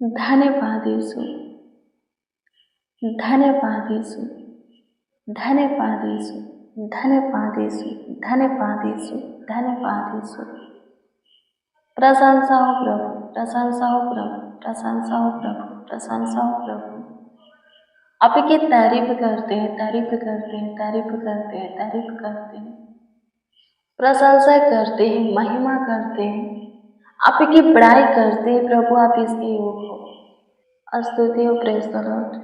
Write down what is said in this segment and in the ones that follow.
धन्यवाद यीशु, धन्यवाद यीशु, धन्यवाद यीशु, धन्यवाद यीशु, धन्यवाद यीशु, धन्यवाद यीशु। प्रशंसा हो प्रभु, प्रशंसा हो प्रभु, प्रशंसा हो प्रभु, प्रशंसा हो प्रभु। आपकी तारीफ करते हैं, तारीफ करते हैं, तारीफ करते हैं, तारीफ करते हैं, प्रशंसा करते हैं, महिमा करते हैं, आपकी बड़ाई करते हैं प्रभु। आप इसके योग हो। स्तुति हो, प्रेज द लॉर्ड।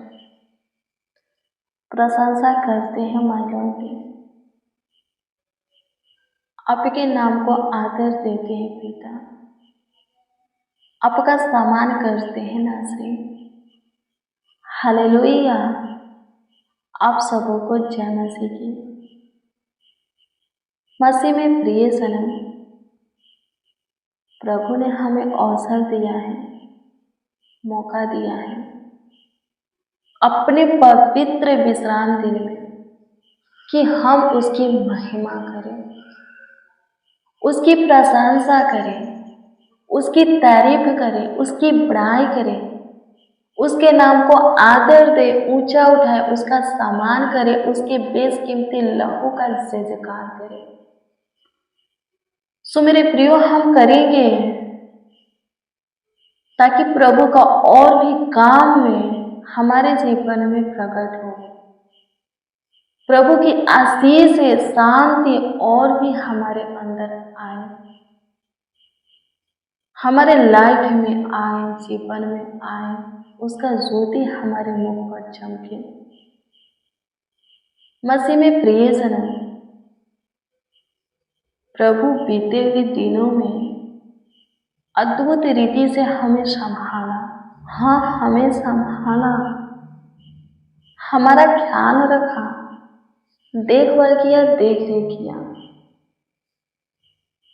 प्रशंसा करते हैं माय लॉर्ड की, आपके नाम को आदर देते हैं पिता, आपका सम्मान करते हैं नाज़री। हालेलुया। आप सबों को जय मसीह की। मसीह में प्रिय सनम, प्रभु ने हमें अवसर दिया है, मौका दिया है अपने पवित्र विश्राम दिन में कि हम उसकी महिमा करें, उसकी प्रशंसा करें, उसकी तारीफ करें, उसकी बड़ाई करें, उसके नाम को आदर दे, ऊंचा उठाए, उसका सम्मान करें, उसके बेशकीमती लहू का जयजयकार करें। सो मेरे प्रियो, हम करेंगे ताकि प्रभु का और भी काम में हमारे जीवन में प्रकट हो, प्रभु की आशीष शांति और भी हमारे अंदर आए, हमारे लाइफ में आए, जीवन में आए, उसका ज्योति हमारे मुख पर चमके। मसीह में प्रिय सनम, प्रभु बीते हुए दिनों में अद्भुत रीति से हमें संभाला। हाँ, हमें संभाला, हमारा ख्याल रखा, देखभाल किया, देख रेख किया,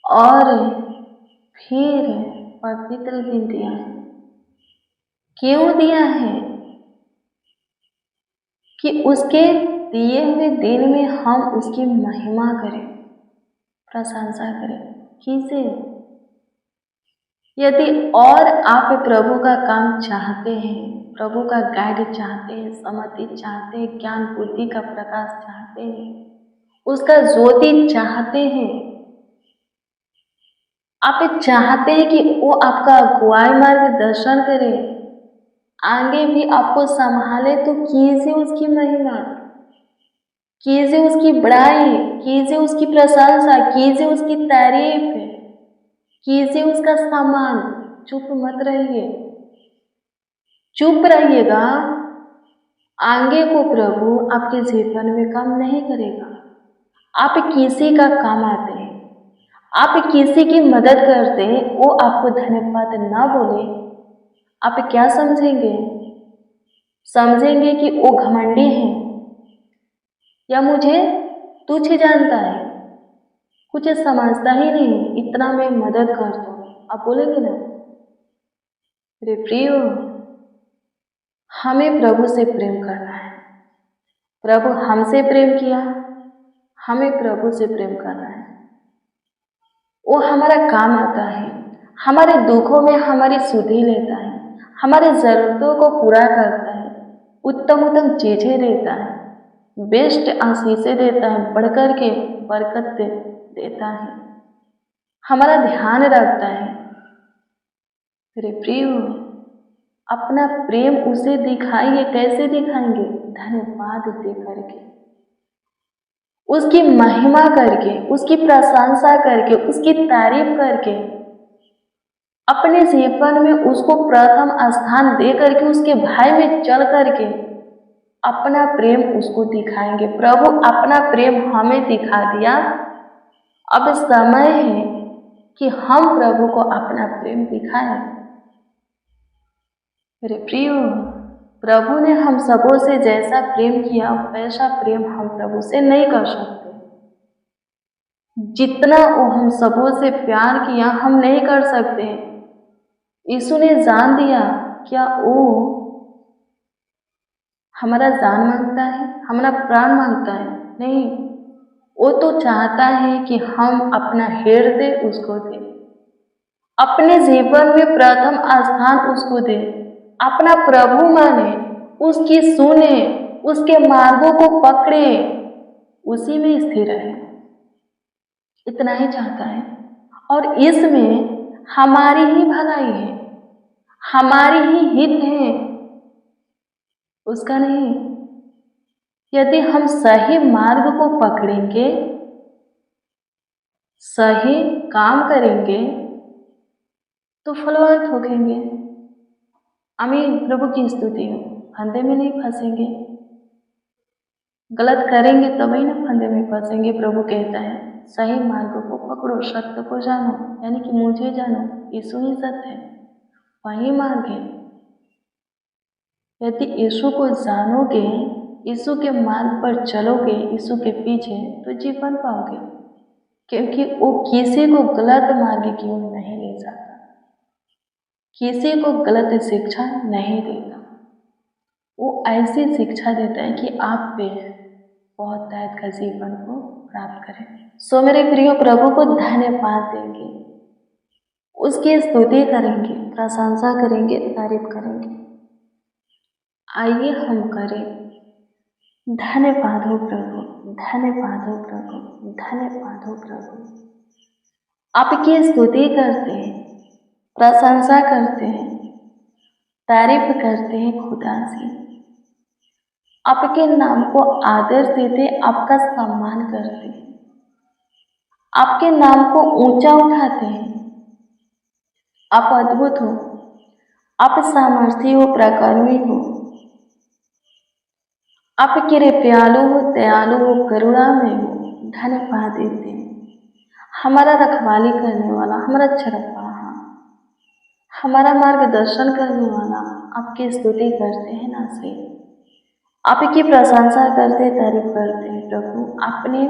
और फिर पवित्र दिन दिया है। क्यों दिया है? कि उसके दिए हुए दिन में हम उसकी महिमा करें, प्रशंसा करें। किसे? यदि और आप प्रभु का काम चाहते हैं, प्रभु का गाइड चाहते हैं, समझ चाहते हैं, ज्ञान बुद्धि का प्रकाश चाहते हैं, उसका ज्योति चाहते हैं, आप चाहते हैं कि वो आपका अगुवाई मार्गदर्शन करे, आगे भी आपको संभाले, तो कीजिए उसकी महिमा, कीजिए उसकी बड़ाई, कीजिए उसकी प्रशंसा, कीजिए उसकी तारीफ, कीजिए उसका सम्मान। चुप मत रहिए। चुप रहिएगा, आगे को प्रभु आपके जीवन में काम नहीं करेगा। आप किसी का काम आते हैं, आप किसी की मदद करते हैं, वो आपको धन्यवाद ना बोले, आप क्या समझेंगे? समझेंगे कि वो घमंडी है या मुझे तुच्छ जानता है, कुछ समझता ही नहीं, इतना मैं मदद कर दूँ, आप बोलेंगे ना? मेरे प्रियो, हमें प्रभु से प्रेम करना है। प्रभु हमसे प्रेम किया, हमें प्रभु से प्रेम करना है। वो हमारा काम आता है, हमारे दुखों में हमारी सुधि लेता है, हमारे ज़रूरतों को पूरा करता है, उत्तम उत्तम चीज़ें देता है, बेस्ट आशीषें देता है, बढ़कर के बरकत देता है, हमारा ध्यान रखता है। मेरे प्रियो, अपना प्रेम उसे दिखाइए। कैसे दिखाएंगे? धन्यवाद दे करके, उसकी महिमा करके, उसकी प्रशंसा करके, उसकी तारीफ करके, अपने जीवन में उसको प्रथम स्थान दे करके, उसके भाई में चल करके अपना प्रेम उसको दिखाएंगे। प्रभु अपना प्रेम हमें दिखा दिया, अब समय है कि हम प्रभु को अपना प्रेम दिखाएं। मेरे प्रियो, प्रभु ने हम सबों से जैसा प्रेम किया, वैसा प्रेम हम प्रभु से नहीं कर सकते। जितना वो हम सबों से प्यार किया, हम नहीं कर सकते। यीशु ने जान दिया, क्या वो हमारा जान मांगता है, हमारा प्राण मांगता है? नहीं, वो तो चाहता है कि हम अपना हृदय उसको दें, अपने जीवन में प्रथम स्थान उसको दें, अपना प्रभु माने, उसकी सुने, उसके मार्गों को पकड़े, उसी में स्थिर रहे। इतना ही चाहता है। और इसमें हमारी ही भलाई है, हमारी ही हित है, उसका नहीं। यदि हम सही मार्ग को पकड़ेंगे, सही काम करेंगे, तो फलवान ठोकेंगे। आमीन। प्रभु की स्तुति हो। फंदे में नहीं फंसेंगे। गलत करेंगे तभी ना फंदे में फंसेंगे। प्रभु कहता है सही मार्ग को पकड़ो, सत्य को जानो, यानी कि मुझे जानो, यीशु ही सत्य है, वही मार्ग है। यदि यीशु को जानोगे, यीशु के मार्ग पर चलोगे, यीशु के पीछे, तो जीवन पाओगे, क्योंकि वो किसी को गलत मार्ग की ओर नहीं ले जाता, किसी को गलत शिक्षा नहीं देता। वो ऐसी शिक्षा देता है कि आप पे बहुत तैत का जीवन को प्राप्त करें। सो मेरे प्रियो, प्रभु को धन्यवाद देंगे, उसकी स्तुति करेंगे, प्रशंसा करेंगे, तारीफ करेंगे। आइए हम करें। धन्यवाद हो प्रभु, धन्यवाद हो प्रभु, धन्यवाद हो प्रभु। आपकी स्तुति करते हैं, प्रशंसा करते हैं, तारीफ करते हैं खुदा से। आपके नाम को आदर देते, आपका सम्मान करते हैं, आपके नाम को ऊंचा उठाते हैं। आप अद्भुत हो, आप सामर्थी हो, प्रकर्मी हो, आप कृपालु हो, दयालु हो, करुणामय हो। धन्यवाद देते हैं। हमारा रखवाली करने वाला, हमारा चरवाहा, हमारा मार्गदर्शन करने वाला, आपकी स्तुति करते हैं ना से, आपकी प्रशंसा करते, तारीफ करते हैं। प्रभु आपने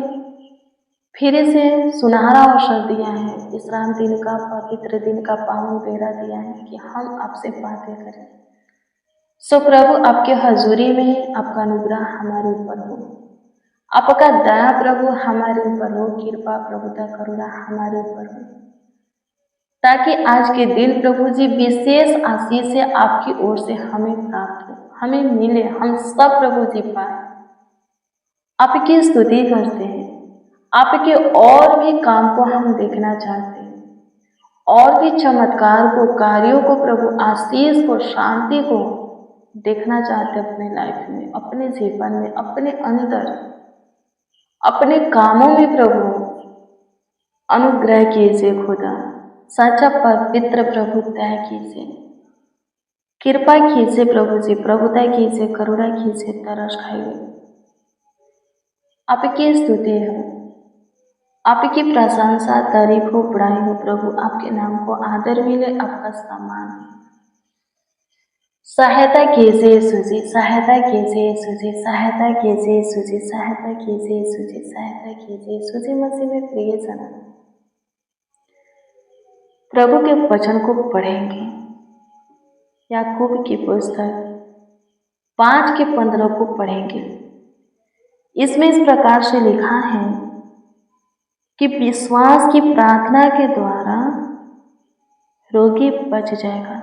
फिर से सुनहरा अवसर दिया है, विश्राम दिन का, पवित्र दिन का पावन बेरा दिया है कि हम आपसे बातें करें। सो प्रभु आपके हजूरी में आपका अनुग्रह हमारे ऊपर हो, आपका दया प्रभु हमारे ऊपर हो, कृपा प्रभुता करुणा हमारे ऊपर हो, ताकि आज के दिन प्रभु जी विशेष आशीष से आपकी ओर से हमें प्राप्त हो, हमें मिले, हम सब प्रभु जी पाए। आपकी स्तुति करते हैं, आपके और भी काम को हम देखना चाहते हैं, और भी चमत्कार को, कार्यों को प्रभु, आशीष को, शांति को देखना चाहते हैं अपने लाइफ में, अपने जीवन में, अपने अंदर, अपने कामों में। प्रभु अनुग्रह कीजिए खुदा, सच्चा पवित्र प्रभु दया कीजिए, कृपा कीजिए प्रभु जी, प्रभुता कीजिए, करुणा कीजिए, तरस खाइए। आपकी स्तुति हो, आपकी प्रशंसा, तारीफ हो, बड़ाई हो प्रभु, आपके नाम को आदर मिले, आपका सम्मान। सहायता कीजिए यीशु जी, सहायता कीजिए यीशु जी, सहायता कीजिए यीशु जी, सहायता कीजिए यीशु जी, सहायता कीजिए यीशु जी। मसीह में प्रियजन, प्रभु के वचन को पढ़ेंगे। याकूब की पुस्तक 5:15 को पढ़ेंगे। इसमें इस प्रकार से लिखा है कि विश्वास की प्रार्थना के द्वारा रोगी बच जाएगा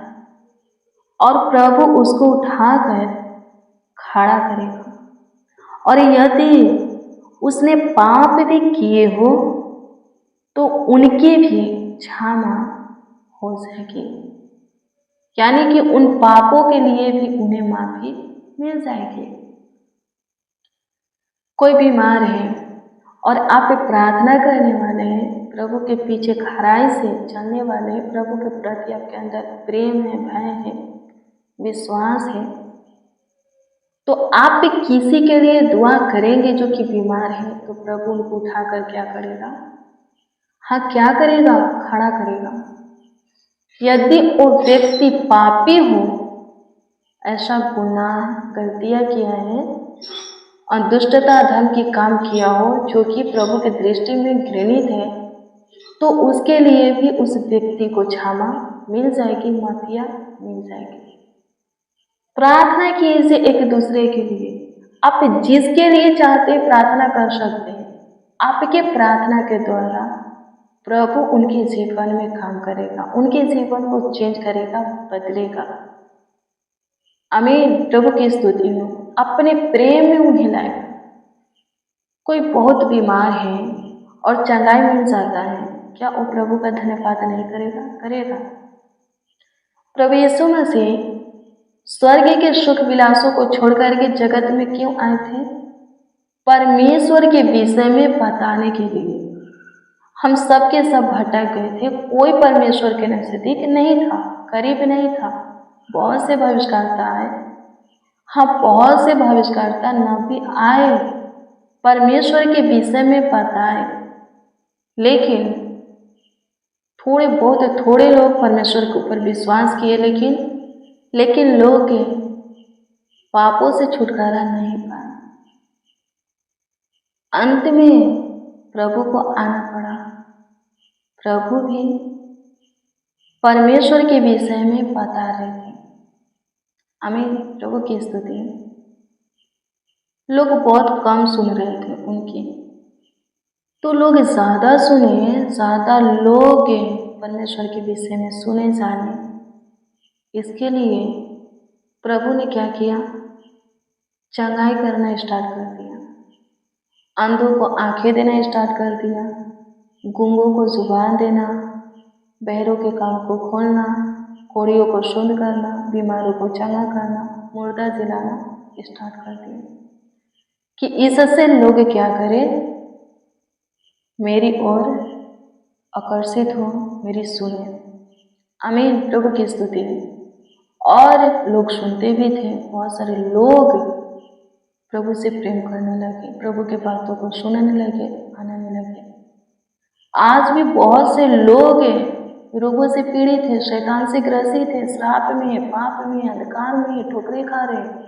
और प्रभु उसको उठाकर खड़ा करेगा, और यदि उसने पाप भी किए हो तो उनकी भी क्षमा हो जाएगी, यानी कि उन पापों के लिए भी उन्हें माफी मिल जाएगी। कोई बीमार है और आप प्रार्थना करने वाले हैं, प्रभु के पीछे खराई से चलने वाले हैं, प्रभु के प्रति आपके अंदर प्रेम है, भय है, विश्वास है, तो आप भी किसी के लिए दुआ करेंगे जो कि बीमार है, तो प्रभु उनको उठाकर क्या करेगा? हाँ, क्या करेगा? खड़ा करेगा। यदि वो व्यक्ति पापी हो, ऐसा गुनाह, गलतियां किया है और दुष्टता, धर्म की काम किया हो जो कि प्रभु की दृष्टि में घृणित है, तो उसके लिए भी उस व्यक्ति को क्षमा मिल जाएगी, माफिया मिल जाएगी। प्रार्थना कीजिए एक दूसरे के लिए। आप जिसके लिए चाहते हैं प्रार्थना कर सकते हैं। आपके प्रार्थना के द्वारा प्रभु उनके जीवन में काम करेगा, उनके जीवन को चेंज करेगा, बदलेगा। आमीन। प्रभु की स्तुति हो। अपने प्रेम में उन्हें लाए। कोई बहुत बीमार है और चंगाई मिल जाता है, क्या वो प्रभु का धन्यवाद नहीं करेगा? करेगा। प्रभु यीशु मसीह स्वर्ग के सुख विलासों को छोड़कर के जगत में क्यों आए थे? परमेश्वर के विषय में बताने के लिए। हम सब के सब भटक गए थे, कोई परमेश्वर के नजदीक नहीं था, करीब नहीं था। बहुत से भविष्यवक्ता आए, हाँ बहुत से भविष्यवक्ता नबी आए, परमेश्वर के विषय में बताए, लेकिन थोड़े लोग परमेश्वर के ऊपर विश्वास किए, लेकिन लोग पापों से छुटकारा नहीं पाए। अंत में प्रभु को आना पड़ा। प्रभु भी परमेश्वर के विषय में बता रहे थे। आमीन। प्रभु की स्तुति। लोग बहुत कम सुन रहे थे उनकी, तो लोग ज़्यादा सुने, ज़्यादा लोग परमेश्वर के विषय में सुने जाने। इसके लिए प्रभु ने क्या किया? चंगाई करना स्टार्ट कर दिया, अंधों को आंखें देना स्टार्ट कर दिया, गूंगों को जुबान देना, बहरों के कान को खोलना, कोड़ियों को शुद्ध करना, बीमारों को चंगा करना, मुर्दा जिलाना स्टार्ट कर दिया कि इससे लोग क्या करें? मेरी ओर आकर्षित हो, मेरी सुने। आमीन। प्रभु की स्तुति। और लोग सुनते भी थे। बहुत सारे लोग प्रभु से प्रेम करने लगे, प्रभु के बातों को सुनने लगे, मानने लगे। आज भी बहुत से लोग रोगों से पीड़ित है, शैतान से ग्रसित है, श्राप में, पाप में, अंधकार में ठोकरें खा रहे।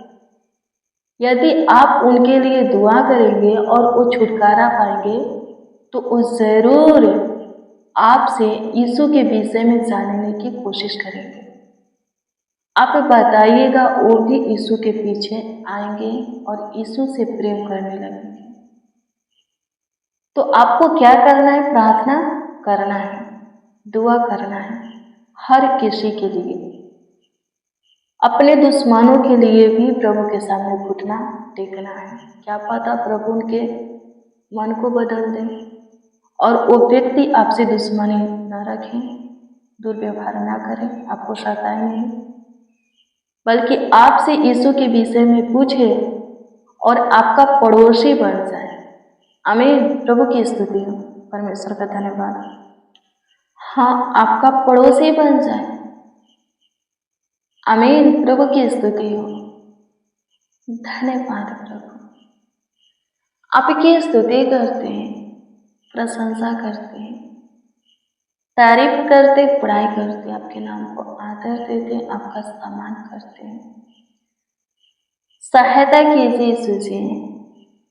यदि आप उनके लिए दुआ करेंगे और वो छुटकारा पाएंगे, तो वो जरूर आपसे यीशु के विषय में जानने की कोशिश करेंगे। आप बताइएगा, वो भी यीशु के पीछे आएंगे और यीशु से प्रेम करने लगेंगे। तो आपको क्या करना है? प्रार्थना करना है, दुआ करना है हर किसी के लिए। अपने दुश्मनों के लिए भी प्रभु के सामने घुटना टेकना है। क्या पता प्रभु उनके मन को बदल दे और वो व्यक्ति आपसे दुश्मनी न रखें, दुर्व्यवहार ना करें, आपको सताए नहीं, बल्कि आपसे यीशु के विषय में पूछे और आपका पड़ोसी बन जाए। आमीन। प्रभु की स्तुति हो। परमेश्वर का धन्यवाद। हाँ, आपका पड़ोसी बन जाए। आमीन। प्रभु की स्तुति हो। धन्यवाद प्रभु। आपकी स्तुति करते हैं, प्रशंसा करते हैं, तारीफ करते, बड़ाई करते, आपके नाम को आदर देते, आपका सम्मान करते हैं। सहायता कीजिए यीशु जी,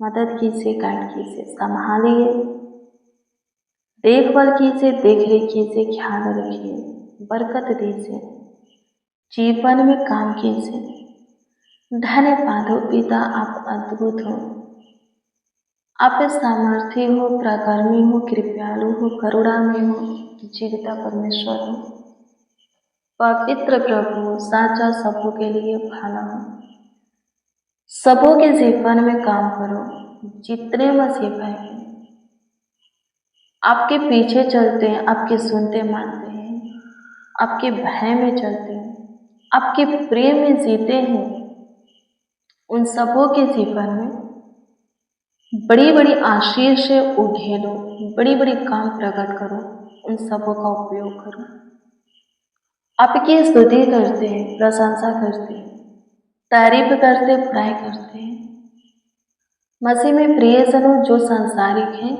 मदद कीजिए, गाइड कीजिए, संभालिए, देखभाल कीजिए, देख रेख कीजिए, ख्याल रखिए, बरकत दीजिए, जीवन में काम कीजिए। धन्यवाद हो पिता, आप अद्भुत हो, आप सामर्थ्य हो, प्राकर्मी हो, कृपालु हो, करुणा में हो, जीविता परमेश्वर हो, पवित्र प्रभु, साचा सबों के लिए भला हो। सबों के जीवन में काम करो। जितने मसीह भाई हैं आपके पीछे चलते हैं, आपके सुनते मानते हैं, आपके भय में चलते हैं, आपके प्रेम में जीते हैं, उन सबों के जीवन में बड़ी बड़ी आशीष से उठेलो, बड़ी बड़ी काम प्रकट करो, उन सबों का उपयोग करो। आपकी स्तुति करते हैं, प्रशंसा करते हैं, तारीफ करते, बड़ाई करते हैं। मसीह में प्रियजनों, जो सांसारिक हैं,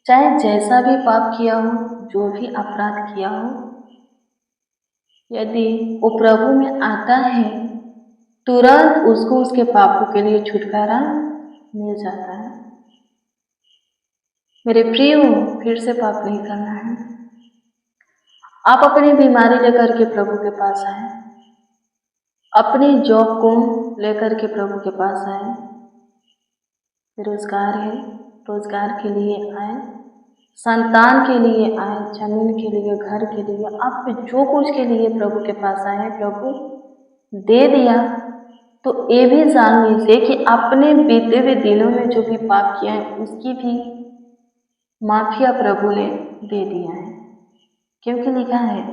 चाहे जैसा भी पाप किया हो, जो भी अपराध किया हो, यदि वो प्रभु में आता है, तुरंत उसको उसके पापों के लिए छुटकारा मिल जाता है। मेरे प्रियो, फिर से पाप नहीं करना है। आप अपनी बीमारी लेकर के प्रभु के पास आए, अपनी जॉब को लेकर के प्रभु के पास आए, बेरोजगार है, रोजगार के लिए आए, संतान के लिए आए, जमीन के लिए, घर के लिए, आप जो कुछ के लिए प्रभु के पास आए, प्रभु दे दिया, तो ये भी जान लीजिए कि अपने बीते हुए दिनों में जो भी पाप किया है उसकी भी माफिया प्रभु ने दे दिया है। क्योंकि लिखा है,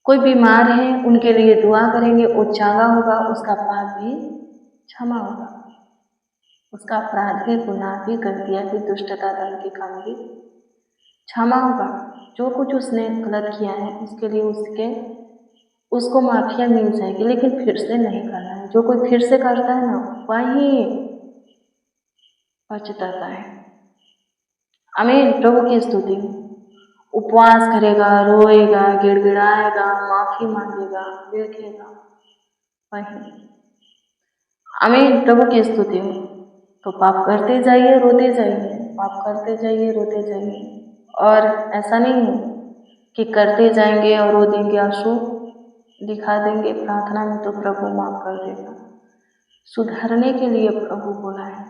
कोई बीमार है उनके लिए दुआ करेंगे, वो चंगा होगा, उसका पाप भी क्षमा होगा, उसका अपराध भी, गुनाह भी, गलतियां भी, दुष्टता, धन की काम भी क्षमा होगा। जो कुछ उसने गलत किया है उसके लिए उसको माफिया मिल जाएगी, लेकिन फिर से नहीं करना है। जो कोई फिर से करता है ना, वही पछताता है। आमीन। प्रभु की स्तुति। उपवास करेगा, रोएगा, गिड़गिड़ाएगा, माफी मांगेगा, देखेगा, वही। आमीन। प्रभु की स्तुति हो। तो पाप करते जाइए, रोते जाइए, पाप करते जाइए, रोते जाइए। और ऐसा नहीं है कि करते जाएंगे और रो देंगे, आंसू दिखा देंगे प्रार्थना में तो प्रभु माफ कर देगा। सुधरने के लिए प्रभु बोला है,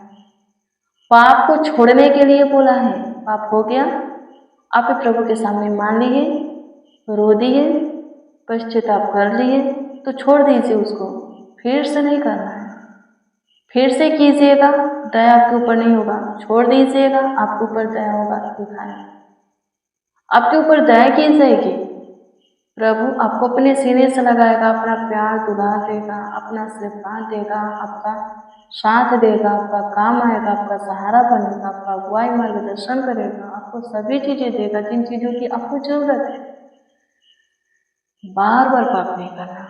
पाप को छोड़ने के लिए बोला है। पाप हो गया, आप प्रभु के सामने मान लिए, रो दिए, पश्चाताप कर लिए, तो छोड़ दीजिए उसको, फिर से नहीं करना है। फिर से कीजिएगा, दया आपके ऊपर नहीं होगा। छोड़ दीजिएगा, आपके ऊपर दया होगा। लिखा है, आपके ऊपर दया की जाएगी, प्रभु आपको अपने सीने से लगाएगा, अपना प्यार दुलार देगा, अपना आशीर्वाद देगा, आपका साथ देगा, आपका काम आएगा, आपका सहारा बनेगा, आपका अगुवाई मार्गदर्शन करेगा, आपको सभी चीजें देगा जिन चीजों की आपको जरूरत है। बार बार पाप नहीं करना।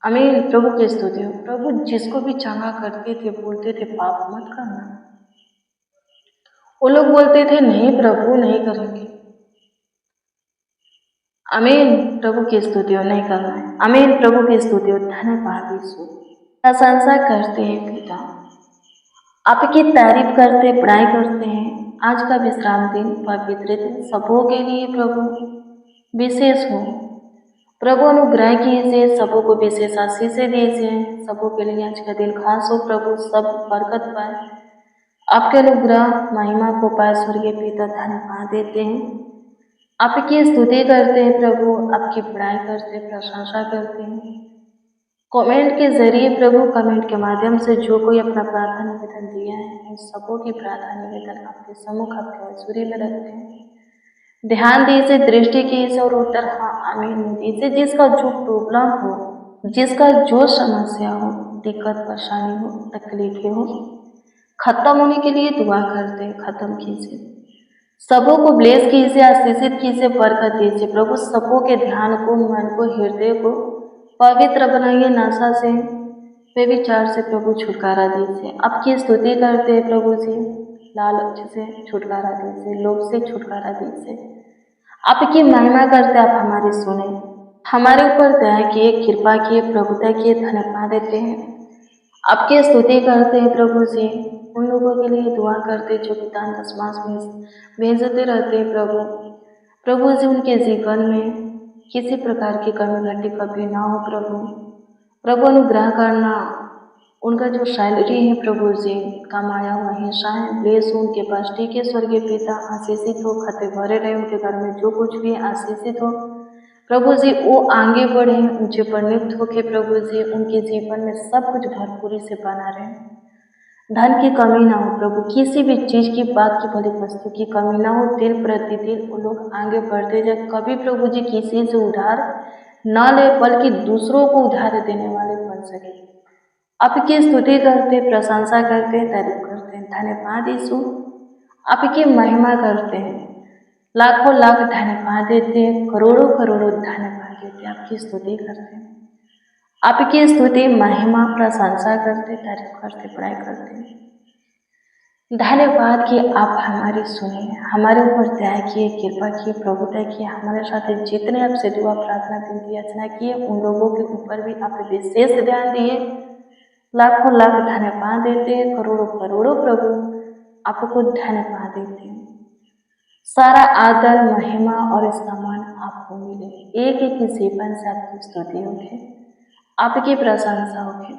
आमीन। प्रभु की स्तुति हो। प्रभु जिसको भी चंगा करते थे बोलते थे पाप मत करना। वो लोग बोलते थे नहीं प्रभु नहीं करेंगे। आमीन। प्रभु की स्तुति हो, नहीं करना है। आमीन। प्रभु की स्तुति हो। धन्यवाद यीशु। प्रशंसा करते हैं पिता, आपकी तारीफ करते, बड़ाई करते हैं। आज का विश्राम दिन, पवित्र दिन सबों के लिए प्रभु विशेष हो। प्रभु अनुग्रह कीजिए, सबों को विशेष आशीषें दीजिए, सबों के लिए आज का दिन खास हो। प्रभु सब बरकत पाए, आपके अनुग्रह महिमा को पाए। स्वर्गीय पिता धन्यवाद देते हैं, आपकी स्तुति करते हैं प्रभु, आपकी बड़ाई करते हैं, प्रशंसा करते हैं। कमेंट के जरिए प्रभु, कमेंट के माध्यम से जो कोई अपना प्रार्थना निवेदन दिया है उन सबों की प्रार्थना निवेदन आपके सम्मुख, आपके हजूरी में रखते हैं। ध्यान दीजिए, दृष्टि कीजिए और उत्तर हाँ आमीन दीजिए। जिसका जो प्रॉब्लम हो, जिसका जो समस्या हो, दिक्कत परेशानी हो, तकलीफें हो, खत्म होने के लिए दुआ करते हैं, खत्म कीजिए। सबों को ब्लेस कीजिए, आशीषित कीजिए, बरकत दीजिए प्रभु। सबों के ध्यान को, मन को, हृदय को पवित्र बनाइए। नशा से, व्यभिचार से प्रभु छुटकारा दीजिए। आपकी स्तुति करते हैं प्रभु जी, लालच से छुटकारा दीजिए, लोभ से छुटकारा दीजिए। आपकी महिमा करते, आप हमारी सुने, हमारे ऊपर दया किए, कृपा किए, प्रभुता किए, धन्यवाद देते हैं। आपकी स्तुति करते हैं प्रभु जी। उन लोगों के लिए दुआ करते जो कि दान दशमांश भेजते रहते हैं प्रभु जी, उनके जीवन में किसी प्रकार की कमी घटी कभी ना हो प्रभु अनुग्रह करना। उनका जो सैलरी है प्रभु जी, कमाया हुआ हिस्सा है, ब्लेस उनके पास, ठीक है स्वर्गीय पिता। आशीषित हो, खाते भरे रहे, उनके घर में जो कुछ भी आशीषित हो प्रभु जी। वो आगे बढ़े, ऊंचे पर नियुक्त होके प्रभु जी, उनके जीवन में सब कुछ भरपूरी से बना रहे, धन की कमी ना हो प्रभु, किसी भी चीज की, बात की, भली वस्तु की कमी ना हो। दिन प्रतिदिन वो लोग आगे बढ़ते जाए, कभी प्रभु जी किसी से उधार न ले, बल्कि दूसरों को उधार देने वाले बन सके। आपकी स्तुति करते, प्रशंसा करते, तारीफ करते हैं। धन्यवाद यीशु, आपकी महिमा करते हैं, लाखों लाख धन्यवाद देते हैं, करोड़ों करोड़ों धन्यवाद देते हैं, आपकी स्तुति करते हैं। आपकी स्तुति, महिमा, प्रशंसा करते, तारीफ करते, बड़ाई करते हैं। धन्यवाद कि आप हमारी सुने, हमारे ऊपर दया किए, कृपा किए, प्रभुता किए। हमारे साथ जितने आपसे दुआ प्रार्थना विनती याचना किए उन लोगों के ऊपर भी आप विशेष ध्यान दिए। लाखों लाख धन्यवाद देते हैं, करोड़ों करोड़ों प्रभु आपको धन्यवाद देते हैं। सारा आदर, महिमा और सम्मान आपको मिले। एक एक जीवन से आपकी स्तुति होगी, आपकी प्रशंसा होगी।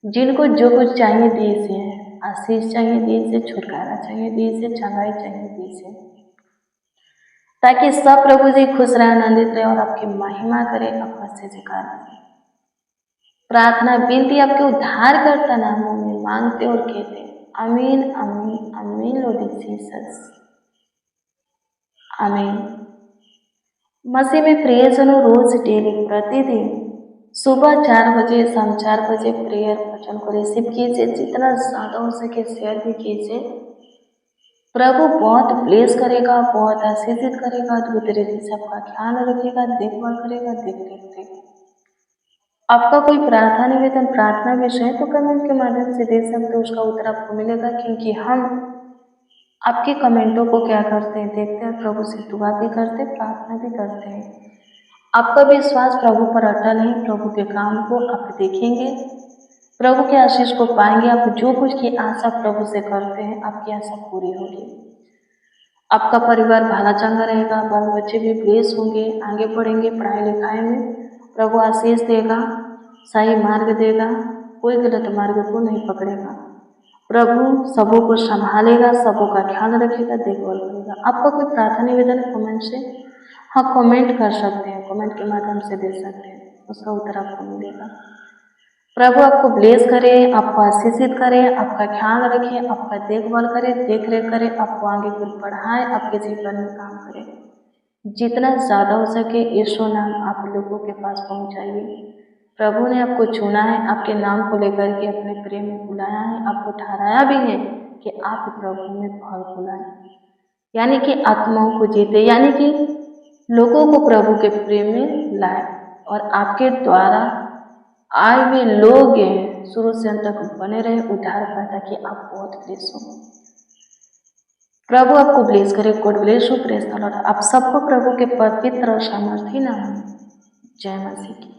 जिनको जो कुछ चाहिए दीजिए, आशीष चाहिए दीजिए, छुटकारा चाहिए दीजिए, चंगाई चाहिए दीजिए, ताकि सब प्रभु जी खुश रहे, आनंदित रहे और आपकी महिमा करे, आपका से जिक्र करें। प्रार्थना विनती आपके उद्धारकर्ता नामों में मांगते और कहते हैं। आमीन आमीन आमीन लॉर्ड जीसस, आमीन। मसीह में प्रियजनों, रोज डेली प्रतिदिन सुबह 4 बजे, शाम 4 बजे प्रेयर वचन को रिसीव कीजिए। जितना ज़्यादा हो सके शेयर भी कीजिए। प्रभु बहुत ब्लेस करेगा, बहुत आशीषित करेगा, अद्भुत रीति से आपका ख्याल रखेगा, देखभाल करेगा, देख रेख करेगा। आपका कोई प्रार्थना निवेदन, प्रार्थना विषय तो कमेंट के माध्यम से दे सकते हो, उसका उत्तर आपको मिलेगा, क्योंकि हम आपके कमेंटों को क्या करते हैं, देखते हैं, प्रभु से दुआ भी करते हैं, प्रार्थना भी करते हैं। आपका विश्वास प्रभु पर अटल है, प्रभु के काम को आप देखेंगे, प्रभु के आशीष को पाएंगे। आप जो कुछ की आशा प्रभु से करते हैं, आपकी आशा पूरी होगी। आपका परिवार भला चंगा रहेगा, बाल बच्चे भी ब्लेस होंगे, आगे बढ़ेंगे पढ़ाई लिखाई में, प्रभु आशीष देगा, सही मार्ग देगा, कोई गलत मार्ग को नहीं पकड़ेगा। प्रभु सबों को संभालेगा, सबों का ख्याल रखेगा, देखभाल करेगा। आपका कोई प्रार्थना निवेदन कमेंट से, हाँ कमेंट कर सकते हैं, कमेंट के माध्यम से दे सकते हैं, उसका उत्तर आपको मिलेगा। प्रभु आपको ब्लेस करे, आपको आशीषित करे, आपका ख्याल रखे, आपका देखभाल करे, देख रेख करे, आपको आगे फिर बढ़ाए, आपके जीवन में काम करे। जितना ज़्यादा हो सके यीशु नाम आप लोगों के पास पहुंचाइए। प्रभु ने आपको चुना है, आपके नाम को लेकर के अपने प्रेम में बुलाया है, आपको ठहराया भी है कि आप प्रभु में फल फुलाएं, यानी कि आत्माओं को जीते, यानी कि लोगों को प्रभु के प्रेम में लाए, और आपके द्वारा आए हुए लोग शुरू से अंत तक बने रहे उद्धार कर, ताकि आप बहुत ब्लेस हो। प्रभु आपको ब्लेस करे, God bless you, praise the Lord. आप सबको प्रभु के पवित्र और सामर्थी नाम में जय मसीह की।